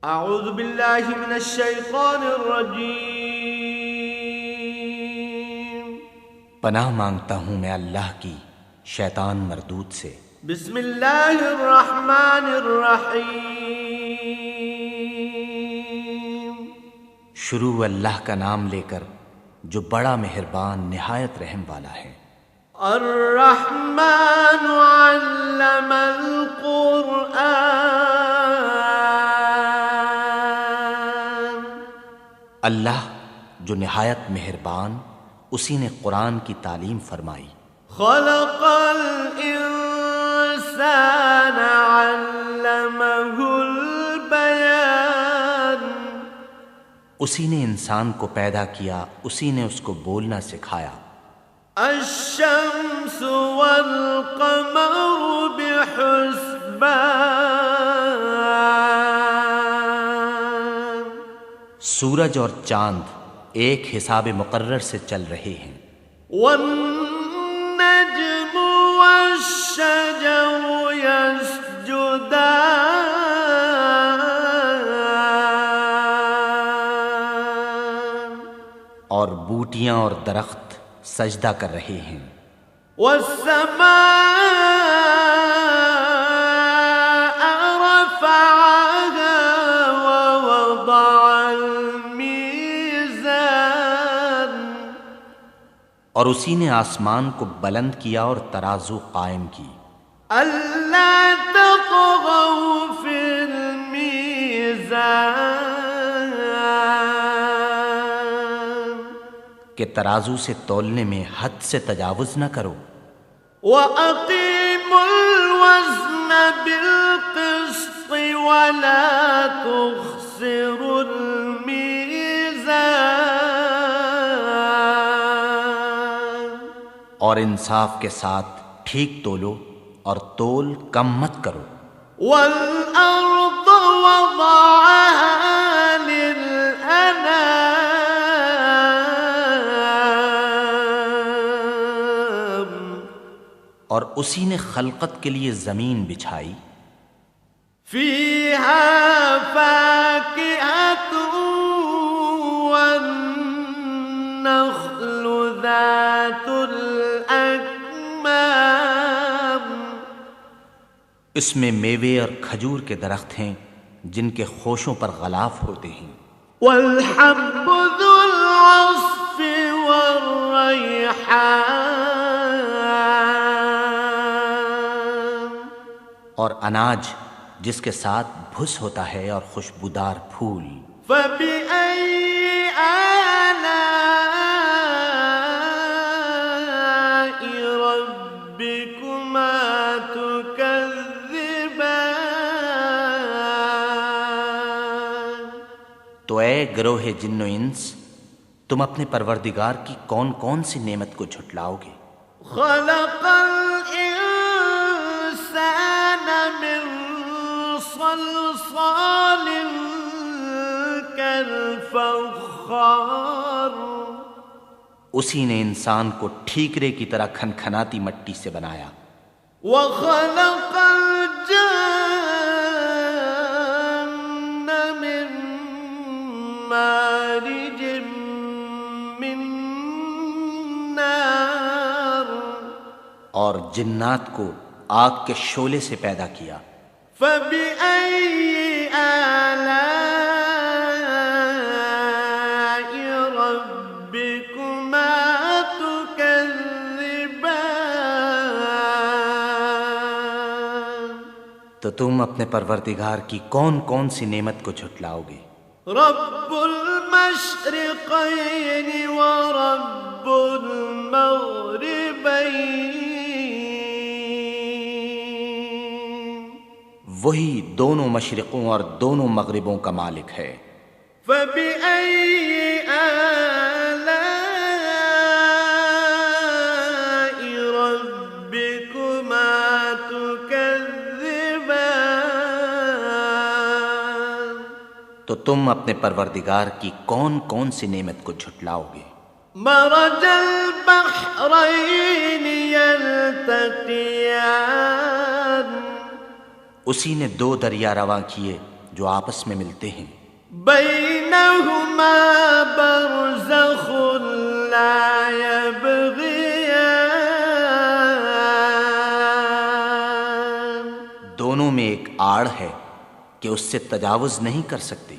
اعوذ باللہ من الشیطان الرجیم۔ پناہ مانگتا ہوں میں اللہ کی شیطان مردود سے۔ بسم اللہ الرحمن الرحیم۔ شروع اللہ کا نام لے کر جو بڑا مہربان نہایت رحم والا ہے۔ الرحمن علم القرآن۔ اللہ جو نہایت مہربان اسی نے قرآن کی تعلیم فرمائی۔ خلق الانسان علمہ البیان۔ اسی نے انسان کو پیدا کیا، اسی نے اس کو بولنا سکھایا۔ الشمس والقمر بحسبان۔ سورج اور چاند ایک حساب مقرر سے چل رہے ہیں۔ والنجم والشجر يسجدان۔ اور بوٹیاں اور درخت سجدہ کر رہے ہیں۔ والسماء رفعها ووضع الميزان۔ اور اسی نے آسمان کو بلند کیا اور ترازو قائم کی۔ ألا تطغوا في الميزان۔ کہ ترازو سے تولنے میں حد سے تجاوز نہ کرو۔ وَأَقِيمُوا الْوَزْنَ بِالْقِسْطِ وَلَا تُخْسِرُوا الْمِيزَانَ۔ اور انصاف کے ساتھ ٹھیک تولو اور تول کم مت کرو۔ وَالْأَرْضَ وَضَعَهَا لِلْأَنَامِ۔ اور اسی نے خلقت کے لیے زمین بچھائی۔ فِيهَا فَاكِهَةٌ وَالنَّخْلُ ذَاتُ الْأَكْمَامِ۔ اس میں میوے اور کھجور کے درخت ہیں جن کے خوشوں پر غلاف ہوتے ہیں۔ وَالْحَبُّ ذُو الْعَصْفِ وَالرَّيْحَانِ۔ اور اناج جس کے ساتھ بھس ہوتا ہے اور خوشبودار پھول۔ فَبِأَيِّ آلَاءِ رَبِّكُمَا تُكَذِّبَانِ۔ تو اے گروہ جن و انس، تم اپنے پروردگار کی کون کون سی نعمت کو جھٹلاؤ گے؟ خَلَقَ الْإِنسَانَ مِنْ صَلْصَالٍ كَالْفَخَّارِ۔ اسی نے انسان کو ٹھیکرے کی طرح کھنکھناتی مٹی سے بنایا۔ وَخَلَقَ الْجَانَّ مِنْ مَارِجٍ مِّن نَّارٍ۔ اور جنات کو آگ کے شعلے سے پیدا کیا۔ فَبِأَيِّ آلَاءِ رَبِّكُمَا تُكَذِّبَانِ۔ تو تم اپنے پروردگار کی کون کون سی نعمت کو جھٹلاؤ گے؟ رب المشرقین ورب المغربین۔ وہی دونوں مشرقوں اور دونوں مغربوں کا مالک ہے۔ فَبِأَيِّ آلَاءِ رَبِّكُمَا تُكَذِّبَانِ۔ تو تم اپنے پروردگار کی کون کون سی نعمت کو جھٹلاؤ گے؟ مرج البحرین یلتقیان۔ اسی نے دو دریا رواں کیے جو آپس میں ملتے ہیں، بینہما برزخ لا یبغیان دونوں میں ایک آڑ ہے کہ اس سے تجاوز نہیں کر سکتی۔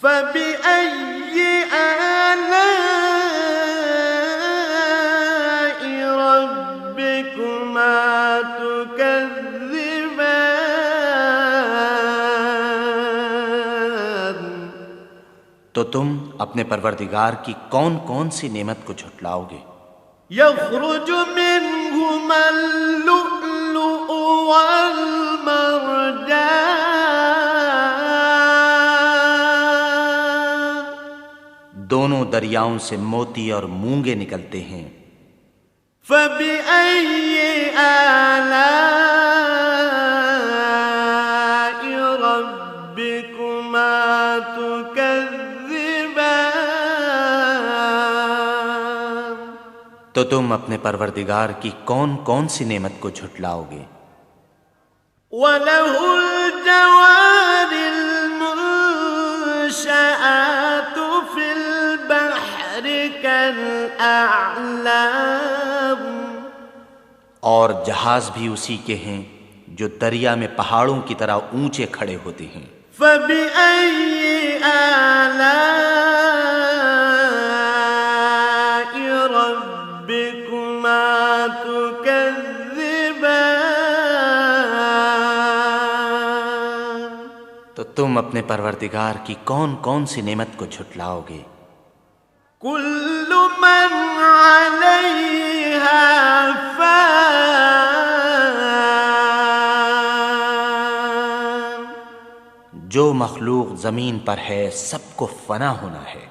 فبأي آلاء ربكما تكذبان تو تم اپنے پروردگار کی کون کون سی نعمت کو جھٹلاؤ گے؟ يخرج منهما اللؤلؤ والمرجان دونوں دریاؤں سے موتی اور مونگے نکلتے ہیں۔ فبأي آلاء ربكما تكذبان تو تم اپنے پروردگار کی کون کون سی نعمت کو جھٹلاؤ گے؟ وله الجوار المنشآت في البحر كالأعلام اور جہاز بھی اسی کے ہیں جو دریا میں پہاڑوں کی طرح اونچے کھڑے ہوتے ہیں۔ فبأي آلاء ربكما تكذبان تو تم اپنے پروردگار کی کون کون سی نعمت کو جھٹلاؤ گے؟ كل من عليها فان جو مخلوق زمین پر ہے سب کو فنا ہونا ہے،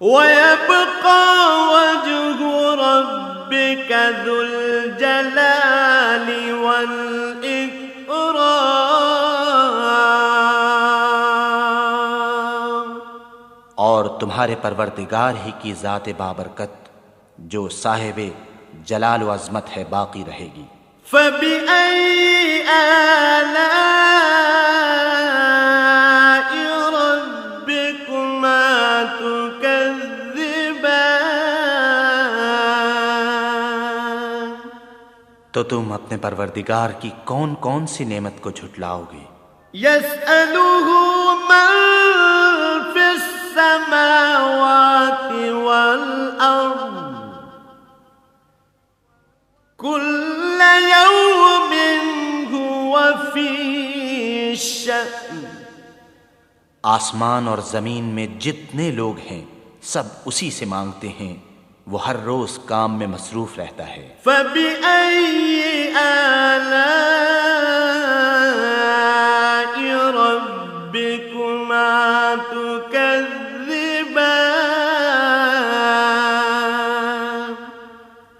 ويبقى وجه ربك ذو الجلال والإكرام اور تمہارے پروردگار ہی کی ذات بابرکت جو صاحب جلال و عظمت ہے باقی رہے گی۔ فبأي آلاء ربكما تكذبان تو تم اپنے پروردگار کی کون کون سی نعمت کو جھٹلاؤ گے؟ يسأله من في السماوات والأرض كل يوم هو في شأن آسمان اور زمین میں جتنے لوگ ہیں سب اسی سے مانگتے ہیں، وہ ہر روز کام میں مصروف رہتا ہے۔ فبأي آلاء ربكما تكذبان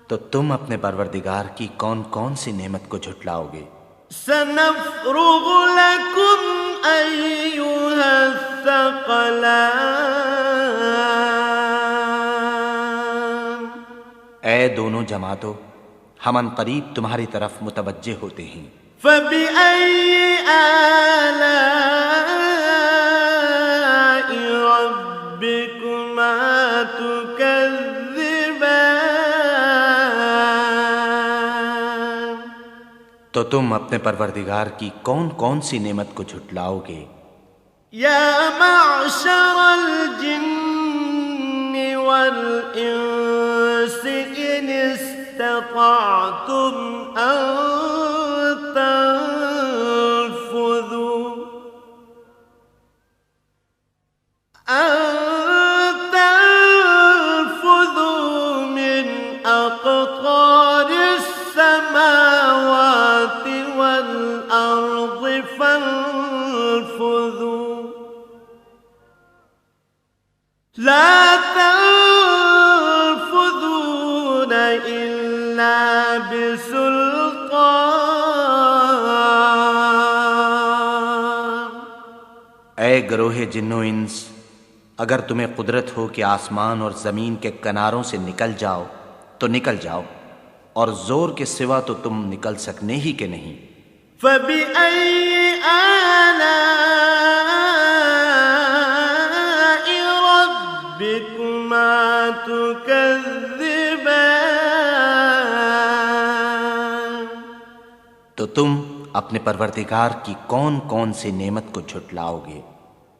تو تم اپنے پروردگار کی کون کون سی نعمت کو جھٹلاؤ گے؟ سنفرغ لكم أيها الثقلان اے دونوں جماعتوں، ہم ان قریب تمہاری طرف متوجہ ہوتے ہیں۔ فبأي آلاء ربكما تكذبان تو تم اپنے پروردگار کی کون کون سی نعمت کو جھٹلاؤ گے؟ يا معشر الجن والإنس إن استطعتم أن تنفذوا من أقطار السماوات والأرض فانفذوا لا تنفذون إلا بسلطان اے گروہ جن و انس، اگر تمہیں قدرت ہو کہ آسمان اور زمین کے کناروں سے نکل جاؤ تو نکل جاؤ، اور زور کے سوا تو تم نکل سکنے ہی کہ نہیں۔ فبأي آلاء تكذبان تو تم اپنے پروردگار کی کون کون سی نعمت کو جھٹلاؤ گے؟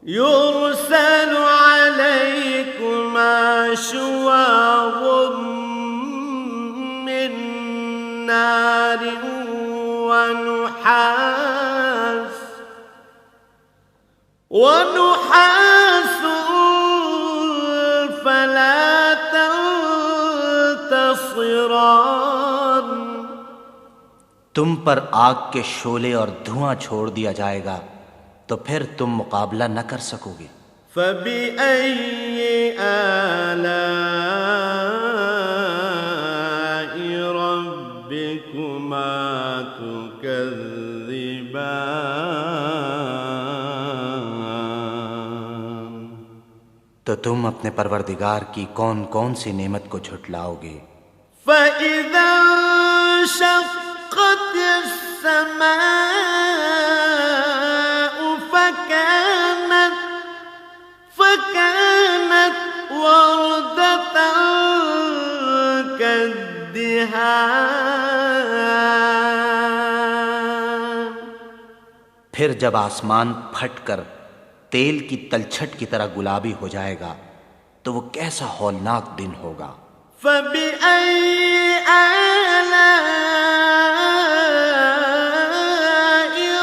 يرسل عليكما شواظ من نار ونحاس فلا تنتصران تم پر آگ کے شعلے اور دھواں چھوڑ دیا جائے گا تو پھر تم مقابلہ نہ کر سکو گے۔ فبأي آلاء ربكما تكذبان تو تم اپنے پروردگار کی کون کون سی نعمت کو جھٹلاؤ گے؟ فإذا انشقت السماء فكانت وردة كالدهان پھر جب آسمان پھٹ کر تیل کی تلچھٹ کی طرح گلابی ہو جائے گا تو وہ کیسا ہولناک دن ہوگا۔ فبأي آلاء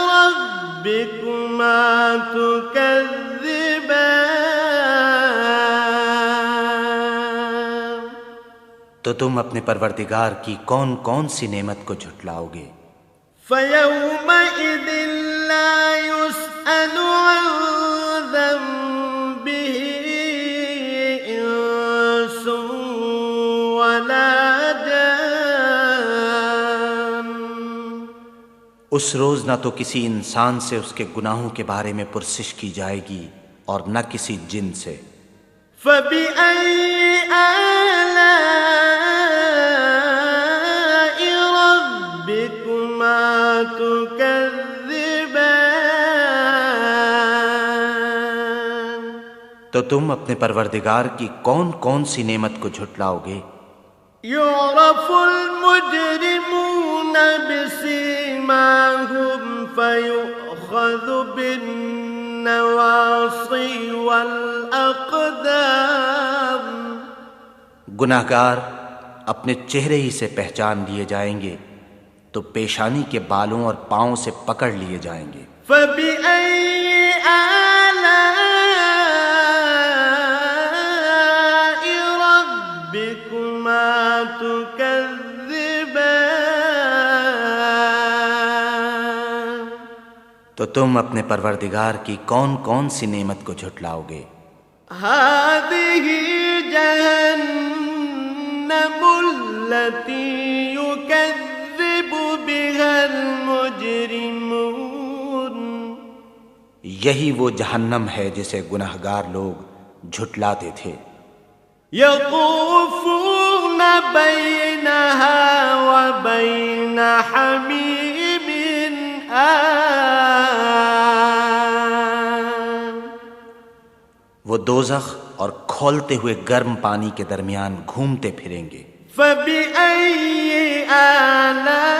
ربكما تكذبان تو تم اپنے پروردگار کی کون کون سی نعمت کو جھٹلاؤ گے؟ فيومئذ لا يسأل عن ذنبه إنس ولا جان اس روز نہ تو کسی انسان سے اس کے گناہوں کے بارے میں پرسش کی جائے گی اور نہ کسی جن سے۔ فبأي آلاء ربكما تكذبان تو تم اپنے پروردگار کی کون کون سی نعمت کو جھٹلاؤ گے؟ يعرف المجرمون بسيماهم فيؤخذ بالنواصي والأقدام گناہگار اپنے چہرے ہی سے پہچان لیے جائیں گے تو پیشانی کے بالوں اور پاؤں سے پکڑ لیے جائیں گے۔ فبأي آلاء ربكما تكذبان تو تم اپنے پروردگار کی کون کون سی نعمت کو جھٹلاؤ گے؟ هذه جهنم التي يكذب بها المجرمون یہی وہ جہنم ہے جسے گناہگار لوگ جھٹلاتے تھے۔ يطوفون بينها وبين حميم آن وہ دوزخ اور کھولتے ہوئے گرم پانی کے درمیان گھومتے پھریں گے۔ فبأي آلاء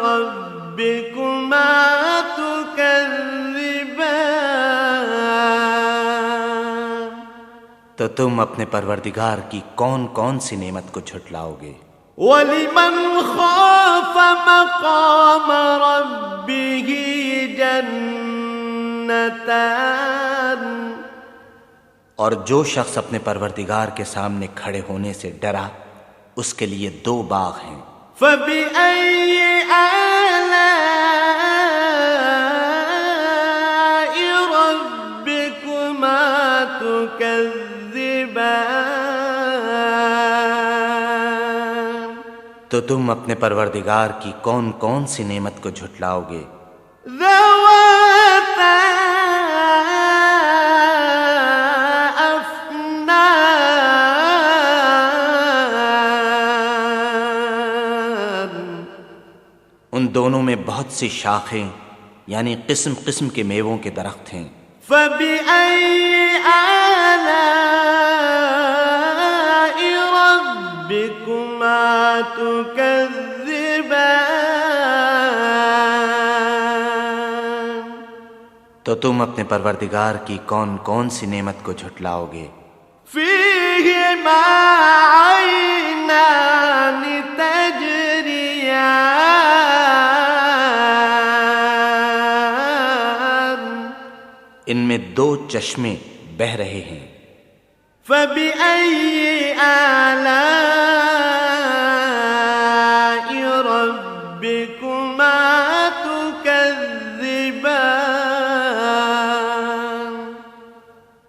ربكما تكذبان تو تم اپنے پروردگار کی کون کون سی نعمت کو جھٹلاؤ گے؟ وَلِمَنْ خَافَ مَقَامَ رَبِّهِ جَنَّتَانِ اور جو شخص اپنے پروردگار کے سامنے کھڑے ہونے سے ڈرا اس کے لیے دو باغ ہیں۔ فَبِأَيِّ آلَاءِ رَبِّكُمَا تُكَذِّبَانِ تو تم اپنے پروردگار کی کون کون سی نعمت کو جھٹلاؤ گے؟ ذَوَاتَا ان دونوں میں بہت سی شاخیں یعنی قسم قسم کے میووں کے درخت ہیں۔ فبأي آلاء ربكما تكذبان تو تم اپنے پروردگار کی کون کون سی نعمت کو جھٹلاؤ گے؟ فيهما عينان تجريان ان میں دو چشمے بہہ رہے ہیں۔ فبأي آلاء ربكما تكذبان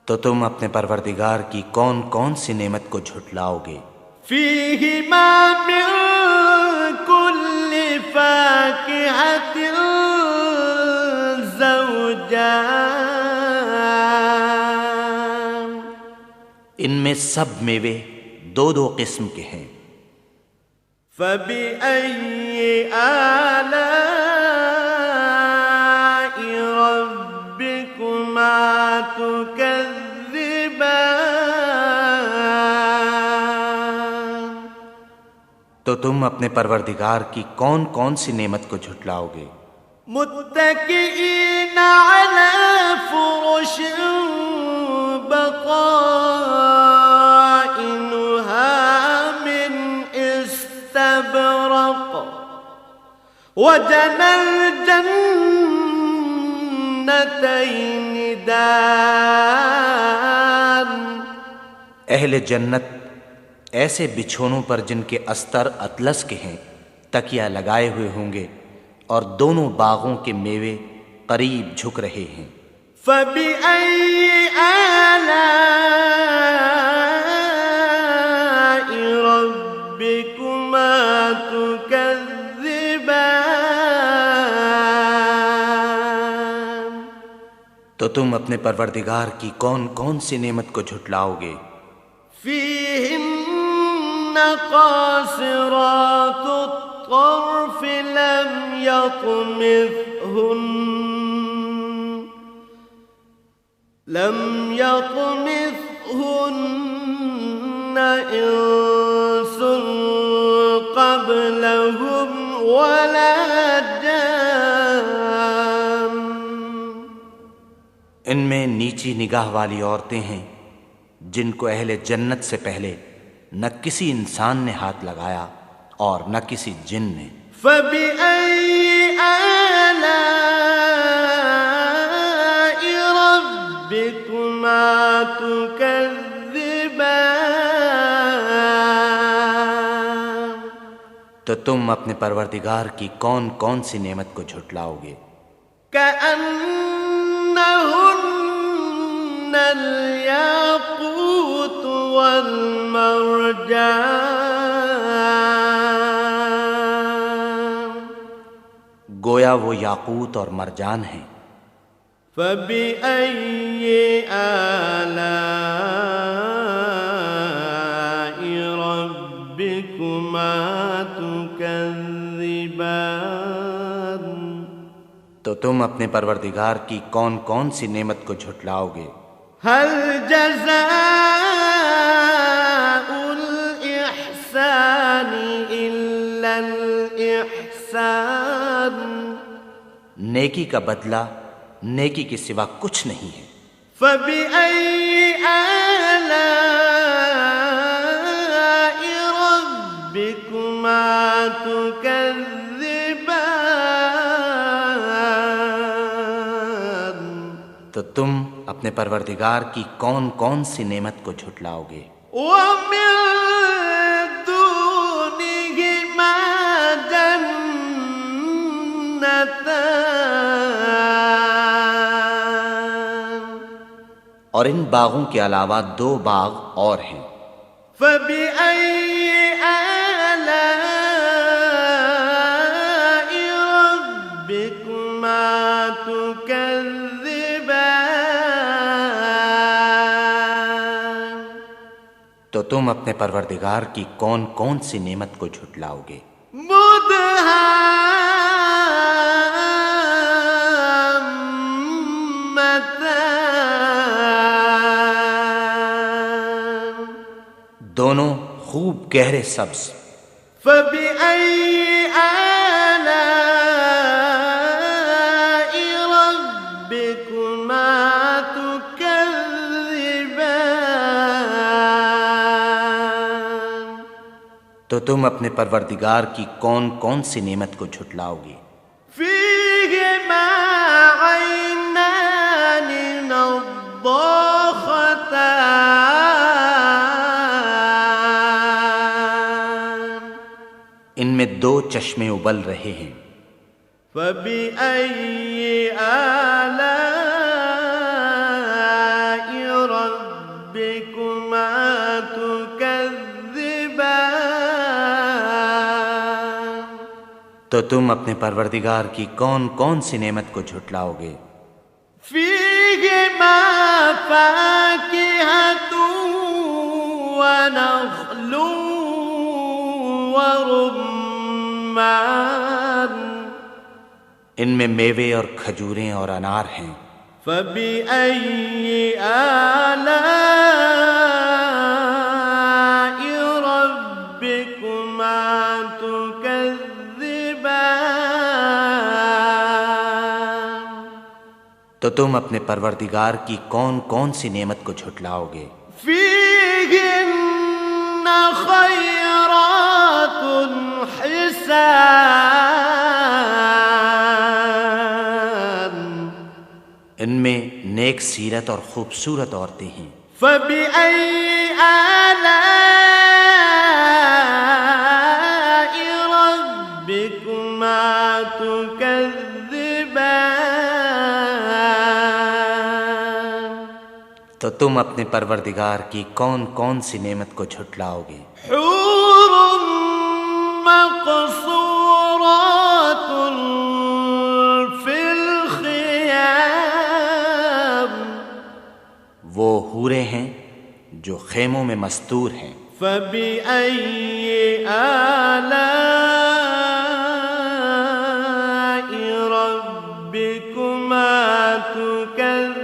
تو تم اپنے پروردگار کی کون کون سی نعمت کو جھٹلاؤ گے؟ فيهما من كل فاكهة زوجان ان میں سب میوے دو دو قسم کے ہیں۔ فبأي آلاء ربكما تكذبان تو تم اپنے پروردگار کی کون کون سی نعمت کو جھٹلاؤ گے؟ متكئين على فرش بطائنها من استبرق وجنى الجنتين دان اہل جنت ایسے بچھونوں پر جن کے استر اطلس کے ہیں تکیہ لگائے ہوئے ہوں گے، اور دونوں باغوں کے میوے قریب جھک رہے ہیں۔ فبأي آلاء ربكما تكذبان تو تم اپنے پروردگار کی کون کون سی نعمت کو جھٹلاؤ گے؟ فيهن قاصرات الطرف لم يطمثهن إنس قبلهم ولا جان ان میں نیچی نگاہ والی عورتیں ہیں جن کو اہل جنت سے پہلے نہ کسی انسان نے ہاتھ لگایا اور نہ کسی جن نے۔ فبأي آلاء ربكما تكذبان تو تم اپنے پروردگار کی کون کون سی نعمت کو جھٹلاؤ گے؟ كأنهن الياقوت والمرجان گویا وہ یاقوت اور مرجان ہیں۔ فبأي آلاء ربكما تكذبان تو تم اپنے پروردگار کی کون کون سی نعمت کو جھٹلاؤ گے؟ هل جزاء الإحسان إلا الإحسان نیکی کا بدلہ نیکی کے سوا کچھ نہیں ہے۔ فبأي آلاء ربكما تكذبان تو تم اپنے پروردگار کی کون کون سی نعمت کو جھٹلاؤ گے؟ ومن دونهما جنتان اور ان باغوں کے علاوہ دو باغ اور ہیں۔ فبأي آلاء ربكما تكذبان تو تم اپنے پروردگار کی کون کون سی نعمت کو جھٹلاؤ گے؟ مدهامتان دونوں خوب گہرے سبز. فبأي آلاء ربكما تكذبان. تو تم اپنے پروردگار کی کون کون سی نعمت کو جھٹلاؤ گے؟ فيهما عينان نضاختان. ان میں دو چشمے ابل رہے ہیں. فبأي آلاء ربكما تكذبان. تو تم اپنے پروردگار کی کون کون سی نعمت کو جھٹلاؤ گے؟ فيهما فاكهة ونخل ورمان. ان میں میوے اور کھجوریں اور انار ہیں. فبأي آلاء ربكما تكذبان. تو تم اپنے پروردگار کی کون کون سی نعمت کو جھٹلاؤ گے؟ فيهن خيرات حسان. ان میں نیک سیرت اور خوبصورت عورتیں ہیں. فبأي آلاء ربكما تكذبان. تو تم اپنے پروردگار کی کون کون سی نعمت کو جھٹلاؤ گے؟ حور مقصورات في الخيام. وہ حوریں ہیں جو خیموں میں مستور ہیں. فبأي آلاء ربكما تكذبان.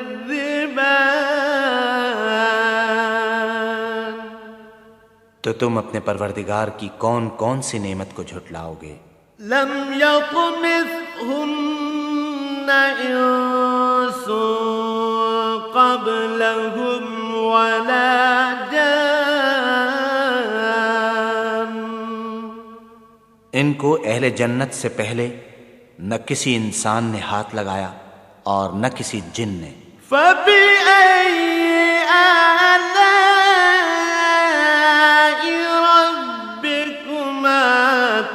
تو تم اپنے پروردگار کی کون کون سی نعمت کو جھٹلاؤ گے؟ لم يطمثهن إنس قبلهم ولا جان. ان کو اہل جنت سے پہلے نہ کسی انسان نے ہاتھ لگایا اور نہ کسی جن نے. فبأي آلاء ربكما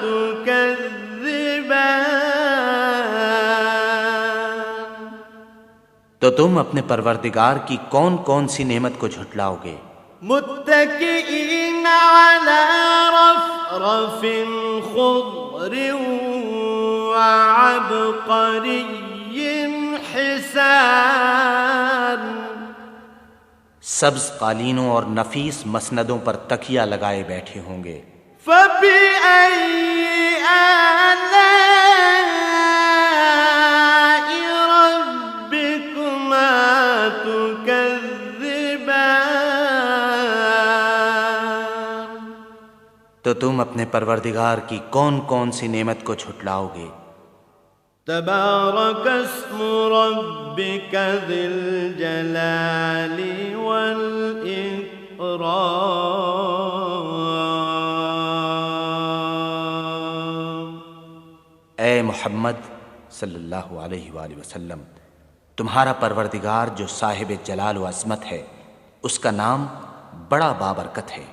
تكذبان. تو تم اپنے پروردگار کی کون کون سی نعمت کو جھٹلاؤ گے؟ متكئين على رفرف خضر وعبقري حسان. سبز قالینوں اور نفیس مسندوں پر تکیہ لگائے بیٹھے ہوں گے. فبأي آلاء ربكما تكذبان. تو تم اپنے پروردگار کی کون کون سی نعمت کو جھٹلاؤ گے؟ تبارك اسم ربك ذي الجلال والإكرام. اے محمد صلی اللہ علیہ وآلہ وسلم، تمہارا پروردگار جو صاحب جلال و عظمت ہے، اس کا نام بڑا بابرکت ہے.